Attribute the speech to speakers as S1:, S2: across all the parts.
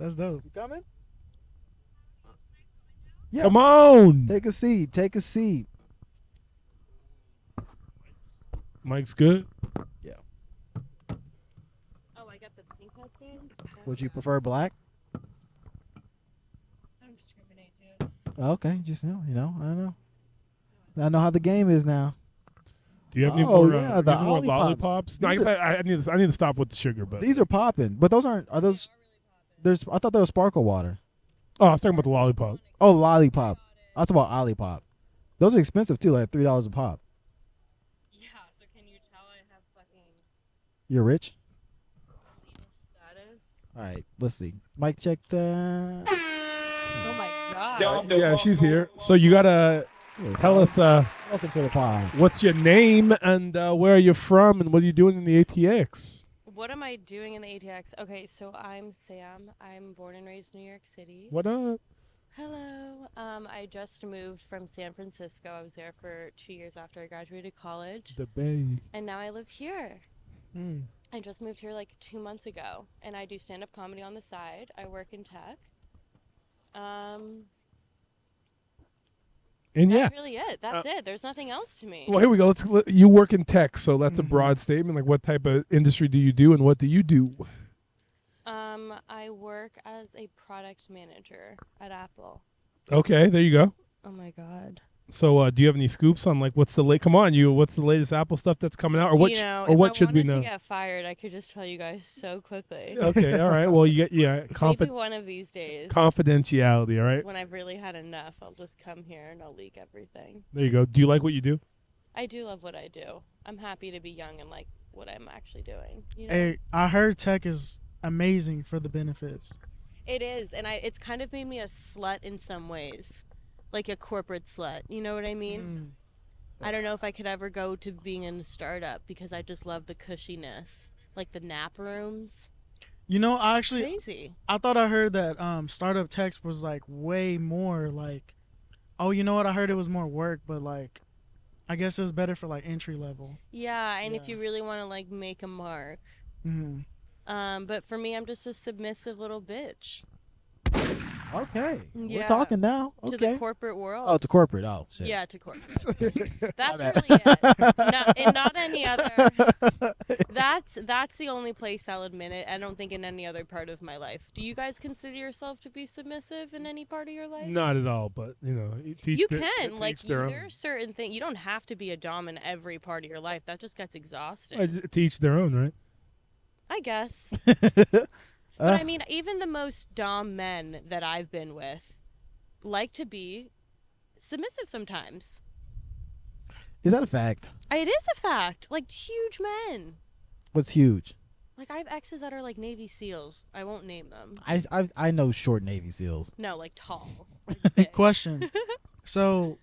S1: That's dope.
S2: You coming? Yeah.
S3: Come on.
S2: Take a seat. Take a seat.
S3: Mike's good.
S2: Yeah.
S4: Oh, I got the pink headphones.
S2: Would you prefer black?
S4: I don't discriminate, dude.
S2: Okay, just I don't know. I know how the game is now.
S3: Do you have any
S2: Oh,
S3: more,
S2: yeah,
S3: you
S2: the
S3: have more
S2: lollipops.
S3: lollipops? No, I,
S2: These
S3: guess I need to stop with the sugar, but
S2: These are popping, but those aren't. Are those? There's. I thought they were sparkle water.
S3: oh, I was talking about the lollipop.
S2: Oh, lollipop. I was talking about Olipop. Those are expensive too, like $3 a pop.
S4: Yeah, so can you tell I have fucking
S2: You're rich.
S4: elite status?
S2: All right, let's see. Mike, check that.
S4: Oh my god.
S3: Yeah, she's here. So you gotta tell us
S2: Welcome to the pod.
S3: what's your name and where are you from and what are you doing in the ATX?
S4: What am I doing in the ATX? Okay, so I'm Sam. I'm born and raised in New York City.
S3: What up?
S4: Hello. I just moved from San Francisco. I was there for 2 years after I graduated college.
S3: The Bay.
S4: And now I live here.
S1: Mm.
S4: I just moved here like 2 months ago. And I do stand-up comedy on the side. I work in tech.
S3: And yeah.
S4: That's really it. That's it. There's nothing else to me.
S3: Well, here we go. You work in tech, so that's a broad statement. Like, what type of industry do you do, and what do you do?
S4: I work as a product manager at Apple.
S3: Okay, there you go.
S4: Oh my god.
S3: So, do you have any scoops on like what's the what's the latest Apple stuff that's coming out, or what? Or what should we
S4: If I
S3: know?
S4: wanted to get fired, I could just tell you guys so quickly.
S3: Okay, all right. Well, you get
S4: Maybe one of these days.
S3: confidentiality. All right.
S4: When I've really had enough, I'll just come here and I'll leak everything.
S3: There you go. Do you like what you do?
S4: I do love what I do. I'm happy to be young and like what I'm actually doing. You know?
S1: Hey, I heard tech is amazing for the benefits.
S4: It is, and it's kind of made me a slut in some ways, like a corporate slut. You know what I mean? I don't know if I could ever go to being in a startup because I just love the cushiness, like the nap rooms.
S1: You know, I
S4: Crazy.
S1: thought I heard that startup tech was like way more like, oh, you know what? I heard it was more work, but like, I guess it was better for like entry level.
S4: Yeah, and if
S1: Yeah.
S4: you really want to like make a mark.
S1: Mm-hmm.
S4: But for me, I'm just a submissive little bitch
S2: Okay, we're
S4: Yeah.
S2: talking now.
S4: to
S2: Okay.
S4: the corporate world.
S2: Oh, to corporate. Oh, shit.
S4: Yeah, to corporate. That's really it. Not any other. That's the only place I'll admit it. I don't think in any other part of my life. Do you guys consider yourself to be submissive in any part of your life?
S3: Not at all, but
S4: You can. Like, there are certain things. You don't have to be a dom in every part of your life. That just gets exhausting.
S3: To each their own, right?
S4: I guess. But I mean, even the most dom men that I've been with like to be submissive sometimes.
S2: Is that a fact?
S4: It is a fact. Like, huge men.
S2: What's huge?
S4: Like, I have exes that are like Navy SEALs. I won't name them.
S2: I know short Navy SEAls.
S4: No, like tall. Like big.
S1: Question. So,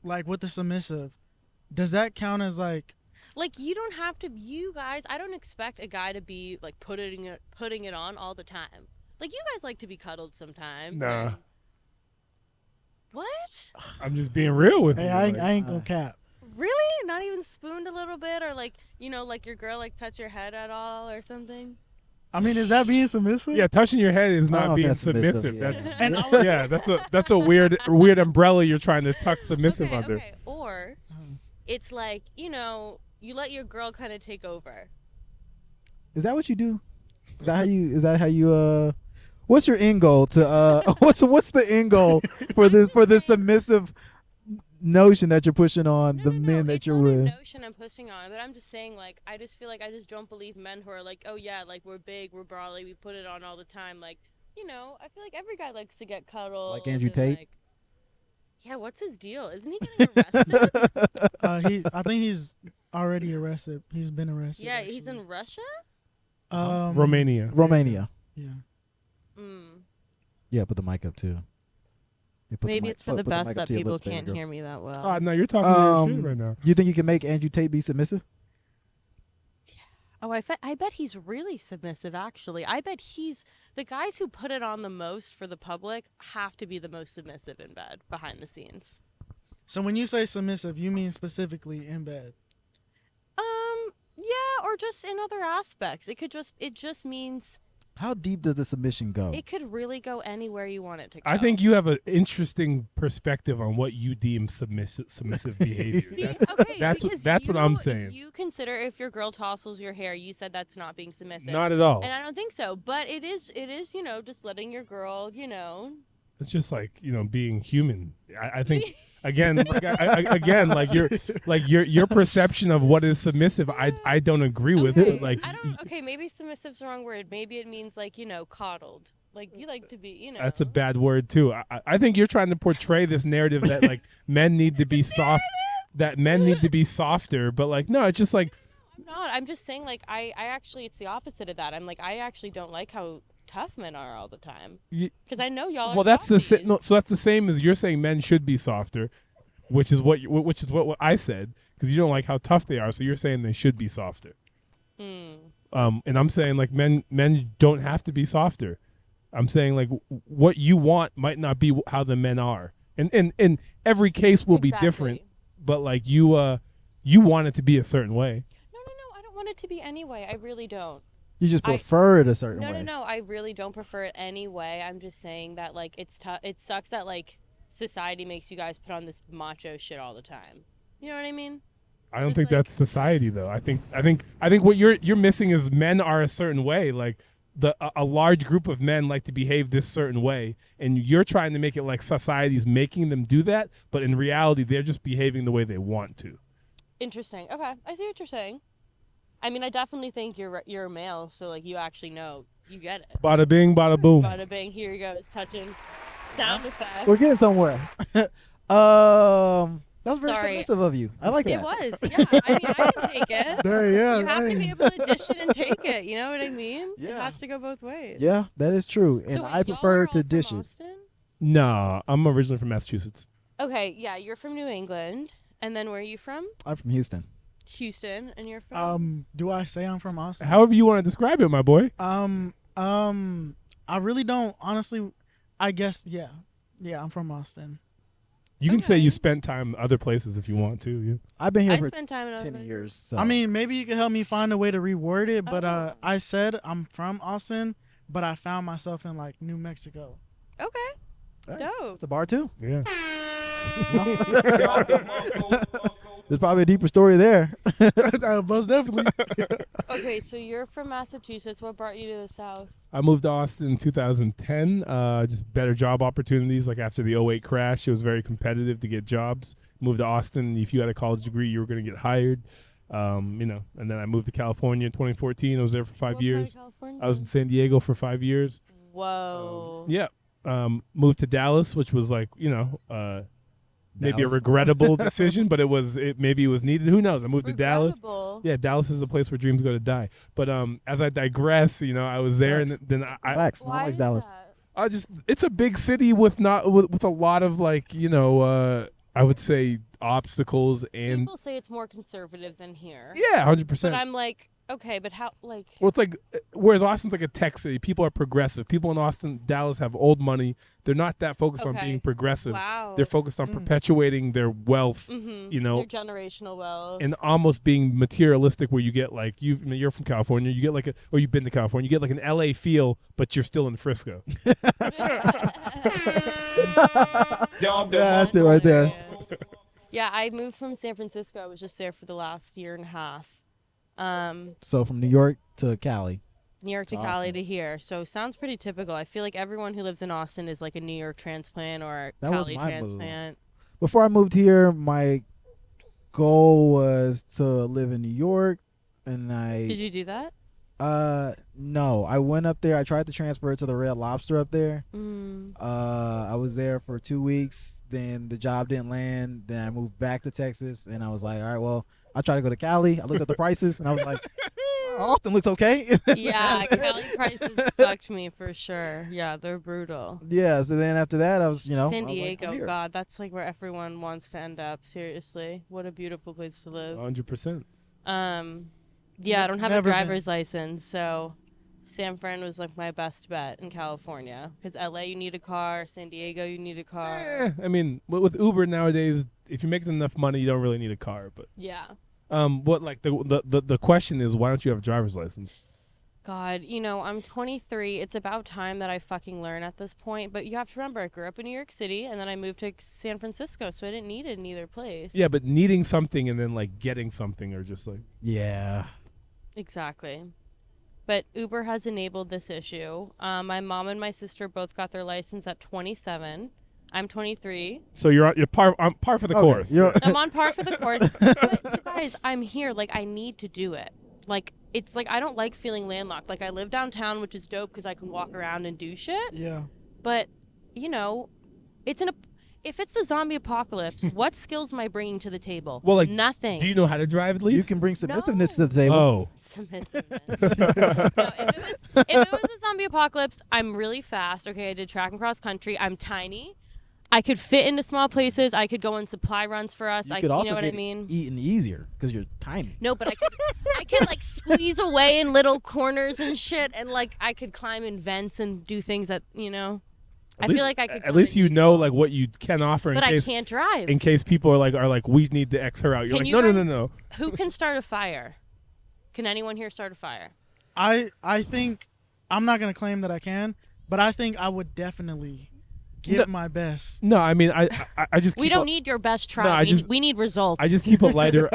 S1: like with the submissive, does that count as like?
S4: Like, you don't have to. You guys, I don't expect a guy to be like putting it on all the time. Like, you guys like to be cuddled sometimes.
S3: Nah.
S4: and- What?
S3: I'm just being real with
S1: Hey,
S3: you.
S1: I
S3: like-
S1: ain't gonna cap.
S4: Really? Not even spooned a little bit, or like, you know, like your girl like touch your head at all or something?
S1: I mean, is that being submissive?
S3: Yeah, touching your head is
S2: I don't know
S3: not
S2: if
S3: being
S2: that's
S3: submissive.
S2: submissive, yeah.
S1: And
S3: Yeah, that's a weird umbrella you're trying to tuck submissive under.
S4: Okay. Or it's like, you know, you let your girl kind of take over.
S2: Is that what you do? Is that how you what's your end goal to what's the end goal for this submissive notion that you're pushing on the men that
S4: it's
S2: you're
S4: not
S2: with?
S4: a notion I'm pushing on, but I'm just saying, like, I just feel like I just don't believe men who are like, oh yeah, like we're big, we're brawly, we put it on all the time. Like, you know, I feel like every guy likes to get cuddled.
S2: Like Andrew
S4: and,
S2: Tate?
S4: like- yeah, what's his deal? Isn't he getting arrested?
S1: I think he's already arrested. He's been arrested.
S4: Yeah, he's
S1: actually.
S4: in Russia.
S3: Romania.
S2: Romania.
S1: Yeah.
S4: Mm.
S2: Yeah, put the mic up too. Yeah, put
S4: Maybe
S2: mic-
S4: it's for the
S2: put
S4: best
S2: mic up
S4: that
S2: to your
S4: people
S2: lips, baby
S4: can't
S2: girl.
S4: hear me that well.
S3: Oh, no, you're talking your shit right now.
S2: You think you can make Andrew Tate be submissive?
S4: Oh, I bet he's really submissive, actually. I bet the guys who put it on the most for the public have to be the most submissive in bed, behind the scenes.
S1: So when you say submissive, you mean specifically in bed?
S4: Yeah, or just in other aspects. It just means
S2: How deep does the submission go?
S4: It could really go anywhere you want it to go.
S3: I think you have an interesting perspective on what you deem submissive behavior.
S4: See,
S3: That's what I'm saying.
S4: You consider if your girl tousles your hair, you said that's not being submissive.
S3: Not at all.
S4: And I don't think so. But it is, just letting your girl,
S3: It's just like, being human. I think again, like your perception of what is submissive, I don't agree with.
S4: Okay.
S3: Like,
S4: maybe submissive's the wrong word. Maybe it means like, coddled. Like you like to be,
S3: That's a bad word too. I think you're trying to portray this narrative that like men need to be soft, that men need to be softer, but like no, it's just like
S4: I'm not. I'm just saying like I actually it's the opposite of that. I'm like I actually don't like how tough men are all the time because I know y'all.
S3: Well, that's so that's the same as you're saying men should be softer, which is what I said because you don't like how tough they are. So you're saying they should be softer. And I'm saying like men don't have to be softer. I'm saying like what you want might not be how the men are, and every case will be different. But like you want it to be a certain way.
S4: No, I don't want it to be any way. I really don't.
S2: You just prefer it a certain way.
S4: No. I really don't prefer it any way. I'm just saying that like it's tough. It sucks that like society makes you guys put on this macho shit all the time. You know what I mean?
S3: I don't think that's society though. I think what you're missing is men are a certain way. Like a large group of men like to behave this certain way, and you're trying to make it like society's making them do that, but in reality they're just behaving the way they want to.
S4: Interesting. Okay, I see what you're saying. I mean, I definitely think you're a male, so like you actually know, you get it.
S3: Bada bing, bada boom.
S4: Bada bing. Here you go. It's touching sound effects.
S2: We're getting somewhere. That was very submissive of you. I like that.
S4: It was. Yeah. I mean, I can take it. You have to be able to dish it and take it. You know what I mean?
S2: Yeah.
S4: It has to go both ways.
S2: Yeah, that is true, and
S4: so
S2: I prefer to dish
S4: from
S2: it.
S4: Austin?
S3: No, I'm originally from Massachusetts.
S4: Okay. Yeah, you're from New England, and then where are you from?
S2: I'm from Houston.
S4: Houston, and you're from?
S1: Do I say I'm from Austin?
S3: However you want to describe it, my boy.
S1: I really don't, honestly. I guess, yeah, I'm from Austin.
S3: You can say you spent time other places if you want to. Yeah.
S2: I've been here for
S4: spent time in
S2: 10 years. So.
S1: I mean, maybe you can help me find a way to reword it, but I said I'm from Austin, but I found myself in like New Mexico.
S4: Okay.
S2: Hey,
S4: dope.
S2: it's a bar too.
S3: Yeah.
S2: There's probably a deeper story there.
S1: Most definitely.
S4: Okay, so you're from Massachusetts. What brought you to the South?
S3: I moved to Austin in 2010. Just better job opportunities. Like after the '08 crash, it was very competitive to get jobs. Moved to Austin. If you had a college degree, you were going to get hired. And then I moved to California in 2014. I was there for 5 years. I was in San Diego for 5 years.
S4: Whoa.
S3: Yeah. Moved to Dallas, which was like, maybe a regrettable decision, but maybe it was needed. Who knows? I moved to Dallas. Yeah, Dallas is a place where dreams go to die. But as I digress, I was there, and then I
S2: Facts. No one likes Dallas.
S3: it's a big city with a lot of like I would say obstacles, and
S4: people say it's more conservative than here.
S3: Yeah, 100%.
S4: But I'm like, okay, but how like?
S3: Well, it's like whereas Austin's like a tech city, people are progressive. People in Austin, Dallas have old money. They're not that focused on being progressive.
S4: Wow.
S3: They're focused on perpetuating their wealth.
S4: Their generational wealth,
S3: and almost being materialistic. Where you get like you're from California, you get like or you've been to California, you get like an LA feel, but you're still in Frisco.
S2: That's it right there.
S4: Yeah, I moved from San Francisco. I was just there for the last year and a half.
S2: So from New York to Cali.
S4: New York to Cali to here. So sounds pretty typical. I feel like everyone who lives in Austin is like a New York transplant or a Cali transplant.
S2: Before I moved here, my goal was to live in New York, and
S4: Did you do that?
S2: No. I went up there. I tried to transfer to the Red Lobster up there. I was there for 2 weeks. Then the job didn't land. Then I moved back to Texas, and I was like, all right, well, I'll try to go to Cali. I looked at the prices, and I was like, Austin looks okay.
S4: Yeah, Cali prices fucked me for sure. Yeah, they're brutal.
S2: Yeah, so then after that, I was,
S4: San Diego, like, God, that's like where everyone wants to end up. Seriously, what a beautiful place to live.
S3: 100%.
S4: Yeah, I don't have a driver's license, so San Fran was like my best bet in California. Because LA, you need a car. San Diego, you need a car.
S3: I mean, with Uber nowadays, if you're making enough money, you don't really need a car. But
S4: yeah.
S3: What like the question is, why don't you have a driver's license?
S4: God, you know, I'm 23. It's about time that I fucking learn at this point. But you have to remember, I grew up in New York City, and then I moved to San Francisco, so I didn't need it in either place.
S3: Yeah, but needing something and then like getting something are just like
S2: Yeah.
S4: Exactly. But Uber has enabled this issue. My mom and my sister both got their license at 27. I'm 23.
S3: so you're on par for the
S2: Okay,
S3: course.
S2: you're-
S4: I'm on par for the course. But you guys, I'm here. Like, I need to do it. Like, it's like I don't like feeling landlocked. Like, I live downtown, which is dope because I can walk around and do shit.
S1: Yeah.
S4: But, you know, if it's the zombie apocalypse, what skills am I bringing to the table?
S3: Well, like,
S4: nothing.
S3: Do you know how to drive at least?
S2: You can bring submissiveness
S4: No.
S2: to the table.
S3: Oh,
S4: Submissiveness. No, if it was a zombie apocalypse, I'm really fast. Okay, I did track and cross country. I'm tiny. I could fit into small places. I could go on supply runs for us.
S2: You could also
S4: you know what I
S2: get
S4: mean?
S2: eaten easier because you're tiny.
S4: No, but I could like squeeze away in little corners and shit, and like I could climb in vents and do things that I feel like I could.
S3: At least you know like what you can offer in
S4: But
S3: case
S4: I can't drive.
S3: in case people are like we need to X her out. You're
S4: Can
S3: like
S4: you
S3: no.
S4: guys- Who can start a fire? Can anyone here start a fire?
S1: I think I'm not gonna claim that I can, but I think I would definitely give my best.
S3: No, I mean I just
S4: We
S3: keep
S4: don't
S3: a-
S4: need your best try.
S3: No, I
S4: we need results.
S3: I just keep a lighter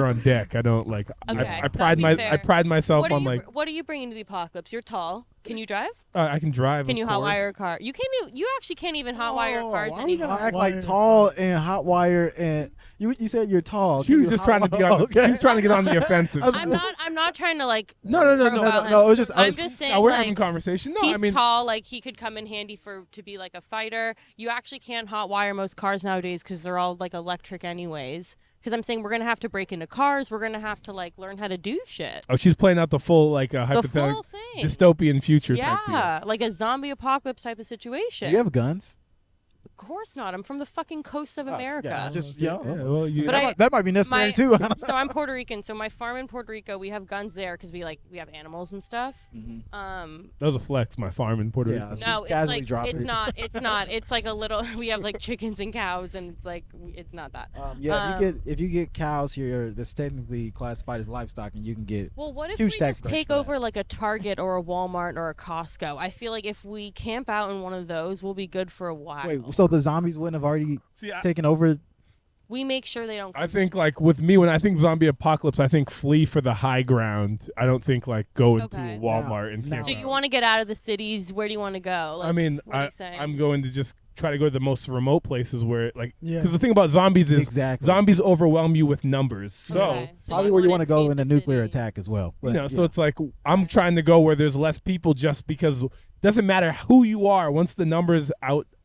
S3: on deck. I don't like
S4: Okay,
S3: I
S4: that'd
S3: pride
S4: be
S3: my
S4: fair.
S3: I pride myself
S4: what are
S3: on
S4: you,
S3: like
S4: what are you bringing to the apocalypse? You're tall. Can you drive?
S3: I can drive.
S4: Can
S3: of
S4: you
S3: course.
S4: hotwire a car? You can't. You actually can't even hotwire cars
S2: Why are we
S4: anymore.
S2: gonna act
S1: Hotwire.
S2: like tall and hot wire and you said you're tall?
S3: She was just trying to be on.
S2: Okay.
S3: She was trying to get on the offensive.
S4: I'm not trying to like.
S3: No.
S4: profile him.
S2: No, it was just- I
S4: I'm
S2: was-
S4: just saying.
S3: No, we're
S4: like,
S3: having conversation. No,
S4: he's
S3: I mean
S4: tall. Like he could come in handy to be like a fighter. You actually can't hotwire most cars nowadays because they're all like electric anyways. Because I'm saying we're gonna have to break into cars. We're gonna have to like learn how to do shit.
S3: oh, she's playing out the full like
S4: The
S3: hypothetical
S4: full thing.
S3: dystopian future type deal.
S4: Yeah, like a zombie apocalypse type of
S2: Do
S4: situation.
S2: you have guns?
S4: Of course not. I'm from the fucking coast of
S2: Oh,
S4: America.
S2: yeah, just
S3: Yeah, well, you,
S4: But
S2: that might be necessary
S4: my-
S2: too.
S4: So I'm Puerto Rican. So my farm in Puerto Rico, we have guns there because we have animals and stuff.
S3: that was a flex. My farm in Puerto
S2: Yeah.
S3: Rico.
S2: Just
S4: No, it's
S2: casually
S4: like
S2: drop
S4: it's
S2: it.
S4: not. It's not. It's like a little. We have like chickens and cows, and it's like it's not that.
S2: If you get cows here, that's technically classified as livestock, and you can get.
S4: Well, what if
S2: Huge
S4: we
S2: tax
S4: just
S2: breaks
S4: take
S2: for that.
S4: over like a Target or a Walmart or a Costco? I feel like if we camp out in one of those, we'll be good for a while.
S2: Wait, so the zombies wouldn't have already
S3: See,
S2: taken over?
S4: We make sure they don't.
S3: I think like with me when I think zombie apocalypse, I think flee for the high ground. I don't think like go into
S4: Okay.
S3: a Walmart and
S2: Now-
S3: camp
S4: So
S3: out.
S4: you want to get out of the cities? Where do you want to go? Like,
S3: I mean,
S4: what are you saying?
S3: I'm going to just try to go to the most remote places where like
S1: Yeah.
S3: because the thing about zombies is
S2: Exactly.
S3: zombies overwhelm you with numbers. So
S4: Okay. So
S2: Probably where you want to go
S4: escape
S2: in a
S4: the
S2: nuclear
S4: city.
S2: attack as well.
S3: you
S2: But,
S3: know, so
S2: yeah.
S3: it's like I'm trying to go where there's less people just because it doesn't matter who you are. Once the numbers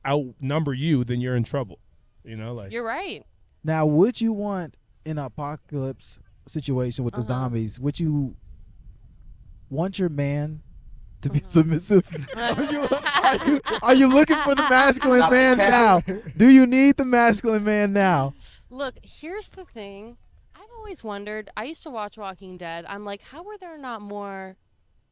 S3: outnumber you, then you're in trouble. You know, like
S4: You're right.
S2: Now, would you want in an apocalypse situation with the
S4: Uh-huh.
S2: zombies? Would you want your man to be submissive? Are you looking for the masculine man now? Do you need the masculine man now?
S4: Look, here's the thing. I've always wondered. I used to watch Walking Dead. I'm like, how are there not more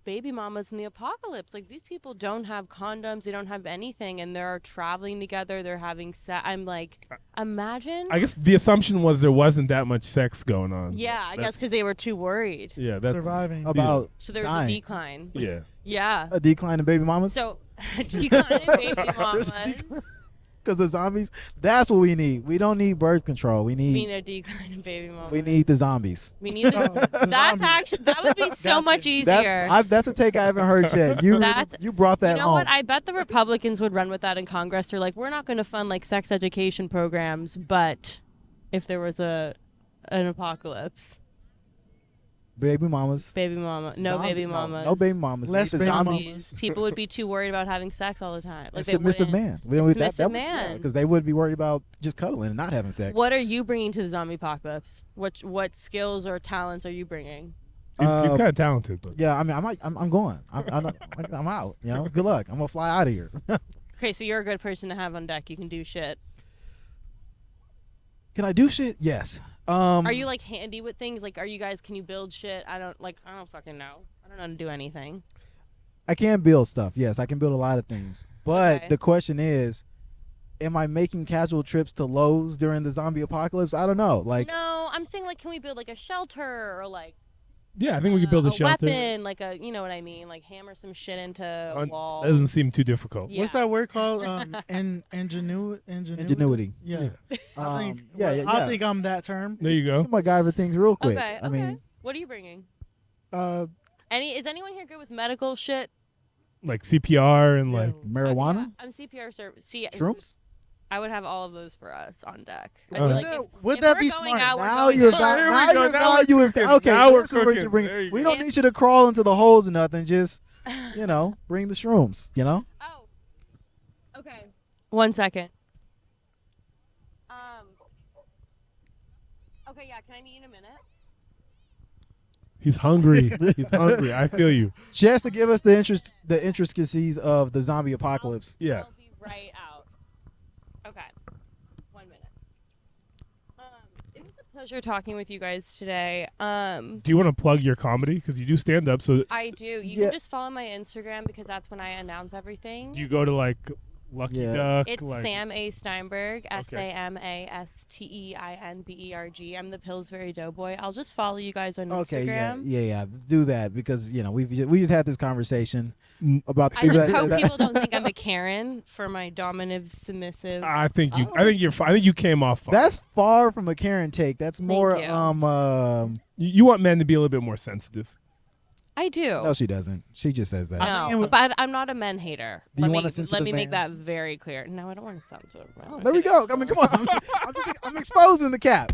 S4: baby mamas in the apocalypse? Like, these people don't have condoms. They don't have anything, and they're traveling together. They're having sex. I'm like, imagine.
S3: I guess the assumption was there wasn't that much sex going on.
S4: Yeah, I guess
S3: That's-
S4: because they were too worried.
S3: Yeah, that's
S1: Surviving.
S2: About
S4: So there was
S2: dying.
S4: a decline.
S3: Yeah.
S4: Yeah.
S2: a decline in baby mamas?
S4: So a decline in baby
S2: There's
S4: mamas.
S2: a decline. Because the zombies, that's what we need. We don't need birth control. We
S4: I mean,
S2: need
S4: a decline in baby mamas.
S2: we need the zombies.
S4: We need. That's
S1: zombies.
S4: actually that would be so
S1: Gotcha.
S4: much easier.
S2: That's a take I haven't heard yet. You
S4: That's-
S2: you brought that
S4: You know
S2: home.
S4: what? I bet the Republicans would run with that in Congress. They're like, we're not going to fund like sex education programs, but if there was an apocalypse,
S2: Baby mamas.
S4: baby mama, no
S2: Zombie-
S4: baby mamas,
S2: No baby mamas. We
S1: Less
S2: need the
S1: baby
S2: zombies.
S1: mamas.
S4: People would be too worried about having sex all the time.
S2: A
S4: Like they
S2: submissive
S4: wouldn't-
S2: man.
S4: Submissive man.
S2: Because they would be worried about just cuddling and not having sex.
S4: What are you bringing to the zombie apocalypse? What skills or talents are you bringing?
S3: He's
S2: Uh,
S3: kind of talented, but
S2: Yeah, I mean, I'm going. I'm out. You know, good luck. I'm gonna fly out of here.
S4: Okay, so you're a good person to have on deck. You can do shit.
S2: Can I do shit? Yes.
S4: Are you like handy with things? Like, can you build shit? I don't fucking know. I don't know how to do anything.
S2: I can build stuff. Yes, I can build a lot of things. But
S4: Okay.
S2: the question is, am I making casual trips to Lowe's during the zombie apocalypse? I don't know. Like,
S4: No, I'm saying like, can we build like a shelter or like,
S3: Yeah, I think we could build a shelter.
S4: weapon, like a, you know what I mean, like hammer some shit into a wall.
S3: That doesn't seem too difficult.
S4: Yeah.
S1: What's that word called? Ingenuity.
S2: Ingenuity.
S1: Yeah. I
S2: Yeah.
S1: think I'm that term.
S3: There you go.
S2: Some MacGyver things real quick.
S4: Okay,
S2: I mean,
S4: what are you bringing?
S1: Uh,
S4: Is anyone here good with medical shit?
S3: Like CPR and
S1: Yeah.
S3: like
S2: marijuana,
S4: Yeah, I'm CPR service. See,
S2: shrooms.
S4: I would have all of those for us on deck. I'd
S3: Uh,
S4: be like,
S1: would
S4: if
S1: that
S4: we're
S1: be
S4: going
S1: smart?
S4: out, we're
S2: Now
S4: going
S2: your
S4: out.
S3: There we
S2: now
S3: go.
S2: your
S3: Now we're
S2: value is
S3: cooking.
S2: okay.
S3: Now we're
S2: this is where you
S3: cooking.
S2: bring.
S3: There you
S2: We
S3: go.
S2: don't need you to crawl into the holes or nothing. Just bring the shrooms.
S4: Oh. Okay. 1 second. Okay, yeah, can I meet you in a minute?
S3: he's hungry. He's hungry. I feel you.
S2: She has to give us the intricacies of the zombie apocalypse.
S3: Yeah.
S4: I'll be right out. Okay. 1 minute. It was a pleasure talking with you guys today.
S3: Do you want to plug your comedy? Because you do stand up. So
S4: I do. You
S2: Yeah.
S4: can just follow my Instagram because that's when I announce everything.
S3: do you go to like Lucky
S2: Yeah.
S3: Duck?
S4: It's
S3: like,
S4: Sam A. Steinberg, SAMASTEINBERG. I'm the Pillsbury Doughboy. I'll just follow you guys on
S2: Okay,
S4: Instagram.
S2: yeah. Do that because we just had this conversation about the
S4: I
S2: people
S4: just
S2: that,
S4: hope
S2: that-
S4: people don't think I'm a Karen for my dominant, submissive.
S3: I think you. I think you're. I think you came off. Fine.
S2: That's far from a Karen take. That's more
S4: you.
S3: You want men to be a little bit more sensitive.
S4: I do.
S2: No, she doesn't. She just says that.
S4: No, but I'm not a men hater.
S2: Do you
S4: let
S2: want
S4: me,
S2: a sensitive
S4: Let me make
S2: man?
S4: that very clear. No, I don't want a sensitive man.
S2: There we go. I mean, come on. I'm exposing the cap.